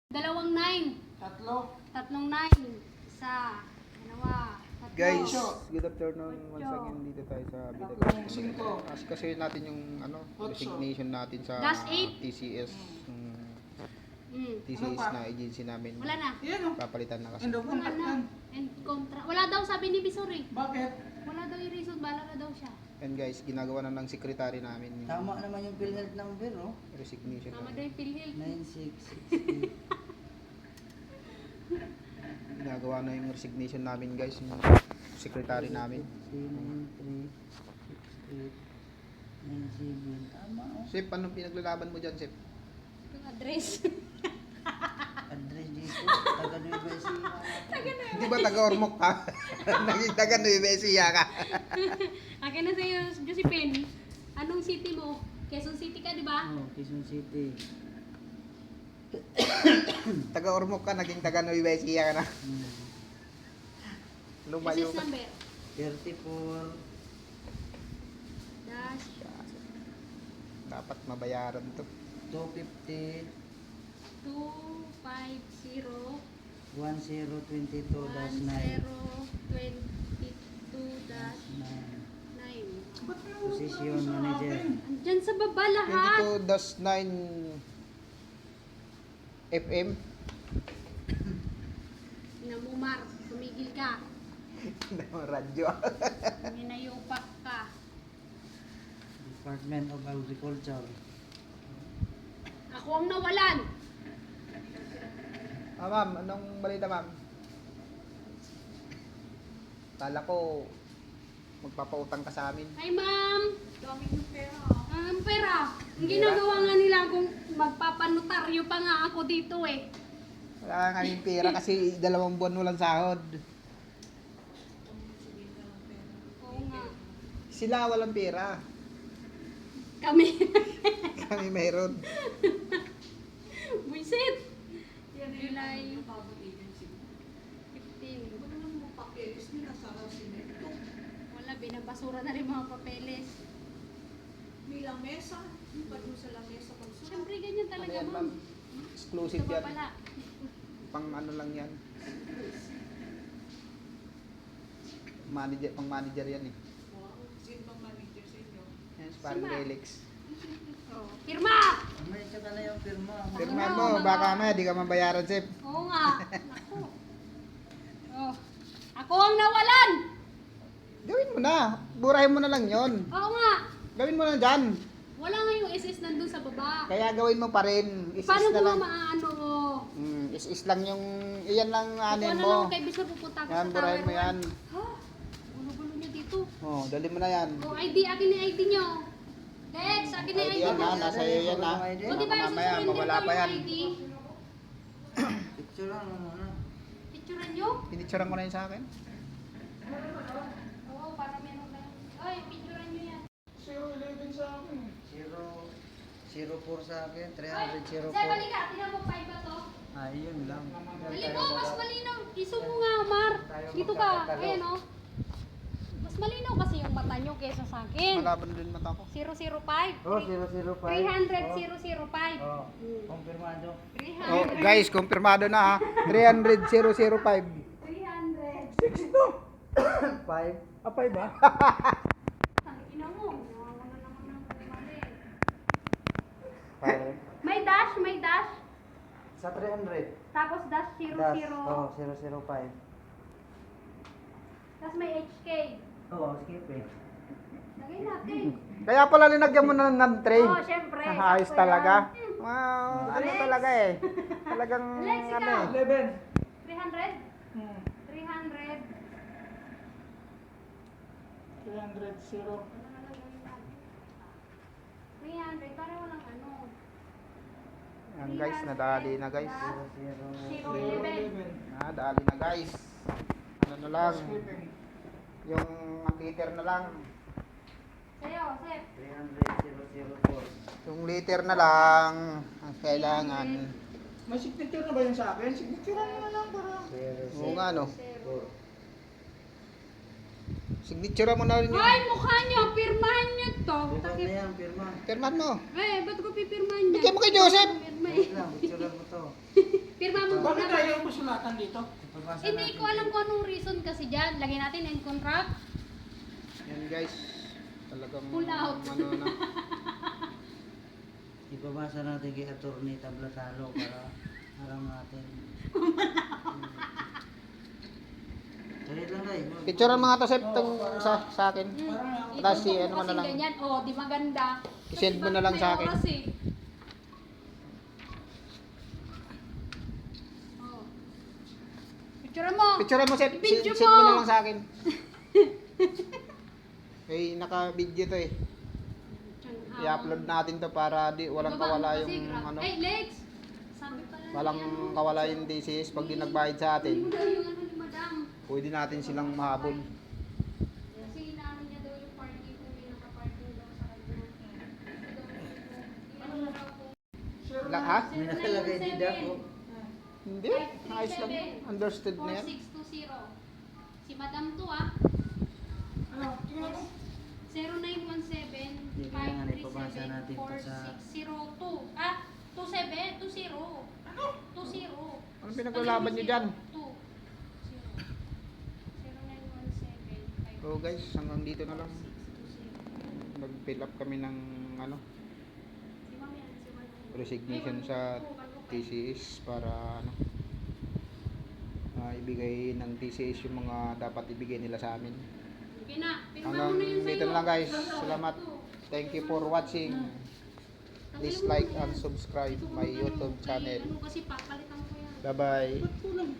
Dalawang 9. Tatlong 9. Isa. Dalawa. Tatlo. Guys, good afternoon. Once Ocho. again dito tayo sa Tatlong Bidagay. singko. Kasi natin yung resignation natin sa Dash 8. TCS. Yung TCS Ano pa? na agency namin. Wala na. Yan o. Papalitan na kasi. Endo Wala contact na. yan. And contra. Wala daw sabi ni Bisuri. Bakit? Wala daw yung reason. Bala na daw siya. And guys, ginagawa na ng secretary namin yung Tama naman yung PhilHealth number, oh. resignation Tama daw namin. yung PhilHealth. 9668. Ginagawa na yung resignation namin guys, yung secretary namin. 936897. Tama, oh. Sip, anong pinaglalaban mo dyan, Sip? Yung address. Address dito. Taga Nueva Ecija. Di ba taga-Ormoc ka? Naging taga-Nueva Ecija ka. Akin na sa'yo, Josephine. Anong city mo? Quezon City ka, di ba? Oh, Quezon City. Taga-Ormoc ka, naging taga-Nueva Ecija ka na. Lumayo SS ka. number. 34. Dash. Dapat mabayaran to. 250. 250. 1022-9. 1022-9. Ba't mo Position sa manager. akin? Andyan sa baba lahat. 22-9 FM. Namumar, tumigil ka. Radyo. Ginayupak ka. Department of Agriculture. Ako ang nawalan. Ma'am, anong balita, ma'am? Kala ko magpapautang ka sa amin. Hi, ma'am. Daming pera. Ang pera. Ang ginagawa nga nila kung magpapanotaryo pa nga ako dito eh. Wala nga kaming pera kasi 2 buwan walang sahod. Oo nga. Sila walang pera. Kami. Kami mayroon. Buisit. July 15. Wala, binabasura na rin mga papeles. Bilang mesa, pag sa lamesa pagsulat. Siyempre, ganyan Ano talaga, yan, ma'am. ma'am? Exclusive Ito pa yan. pala. Pang ano lang yan. Manager, pang manager yan eh. Wow, sino bang manager sa inyo? Yan, parang Sima. Relix. Oh, pirma! May tsaka na yung firma. Pirma Ano, mo, mga- baka may di ka mabayaran, Sip. Oo nga. Ako. Oh. Ako ang nawalan! Gawin mo na. Burahin mo na lang yon. Oo nga. Gawin mo na dyan. Wala nga yung SS nandun sa baba. Kaya gawin mo pa rin. Is-is Paano na ko lang. nga maaano mo? Is-is lang yung, iyan lang Kukuha anin na mo. lang kay Bishop, pupunta ako Yan, sa burahin tower mo yan. 1. Ha? Gulo-gulo niya dito. Oh, dali mo na yan. O, ID, akin na ID nyo. Dex, akin na ID ID yan mo. ha, nasa iyo yan ha. O, di ba, Baka mamaya, isusurrender mawala ko pa yung yan. ID? Picture lang muna. Picturean nyo? Pinicturean ko na yun sa akin. Oo, para meron lang. Ay, picturean nyo yan. 011 sa akin. 04 sa akin, Ay, 304. Zay, balik ka. Tingnan mo, 5 ba to? Ayun lang. Dali mo, mas malinaw. Iso mo nga, Mar. Dito ka. Ayan, o. Mas malinaw kasi yung mata nyo kesa sa akin. Malaban din mata ko. 005. Oh, 005. 300-005. Oh, kumpirmado. 300. Oh, guys, kumpirmado na ha. 300,005. 300. 5. Apay ba? Ina mo. Nawawala naman ng kumali. 5. May dash, may dash. Sa 300. Tapos dash 00. Oh, 005. Tapos may HK. Oo, skip eh. Lagay natin. Kaya pala linagyan mo na ng tray. Oo, syempre. Ayos Sakto talaga. yan. Wow, ano Alex. talaga eh. Talagang Alex, ano ikaw. eh. 11. 300? Hmm. 300. 300, 0. 300. Para walang ano. Yan guys, nadali na guys. 011. Nadali na guys. Ano na lang. Skipping. Yung liter na lang. Sa'yo, Sep. 300, 004. Yung liter na lang ang kailangan. May signature na ba yun sa akin? Signature na lang para. Oo nga no. 04. Signature mo na rin yun. Ay, mukha niyo. Pirmahan niyo to. Pirma na Takip. yan, pirma. Pirman mo. Eh, ba't ko pipirmahan niya? Bigyan mo kay Joseph. Pirma Wait lang, picture mo to. Pirma mo Bakit muna. ayaw mo sulatan dito? Ipabasa Hindi natin. ko alam kung anong reason kasi dyan. Lagyan natin end contract. Yan guys. Talagang Pull out. ano na. Ipabasa natin kay Attorney Tablatalo para alam natin. Dali lang tayo. Picturean mga to, Sep, tong sa akin. Hmm. Tapos si Ito ano mo na kasi lang. ganyan. Oh, di maganda. I-send mo na lang May sa akin. oras eh. Oh. Picture mo. Picturean mo, Sep. Video Send mo mo. na lang sa akin. Eh, naka-video to eh. I-upload natin to para di walang Baba mo kawala kasi, yung grabe. ano. Ay, legs! Sabi pala Walang kawala yung DCS pag di nagbayad sa Hindi atin. mo daw yung ano ni madam. Pwede natin silang mahabol. Kasi inaano niya daw yung parking kung may nakaparking daw sa kanya. Ano na daw po? Ha? May nakalagay dito ako. Hindi. Ayos lang. Understood na yan. 4620. Si madam to ah. Ano? Tingnan mo. 0917 kailangan ipabasa natin to sa- 4602. Ah, 27, 20. Ano? 20. Ano pinaglalaban nyo dyan? 0917 So guys, hanggang dito na lang. Nag-fill up kami ng ano, resignation sa TCS para ano, ibigay ng TCS yung mga dapat ibigay nila sa amin. Okay na, pirma Hanggang mo na yun dito sa'yo. na lang guys. Salamat. Thank you for watching. Please like and subscribe my YouTube channel. Ano kasi papalitan ko yan. Bye bye. Ba't kulang?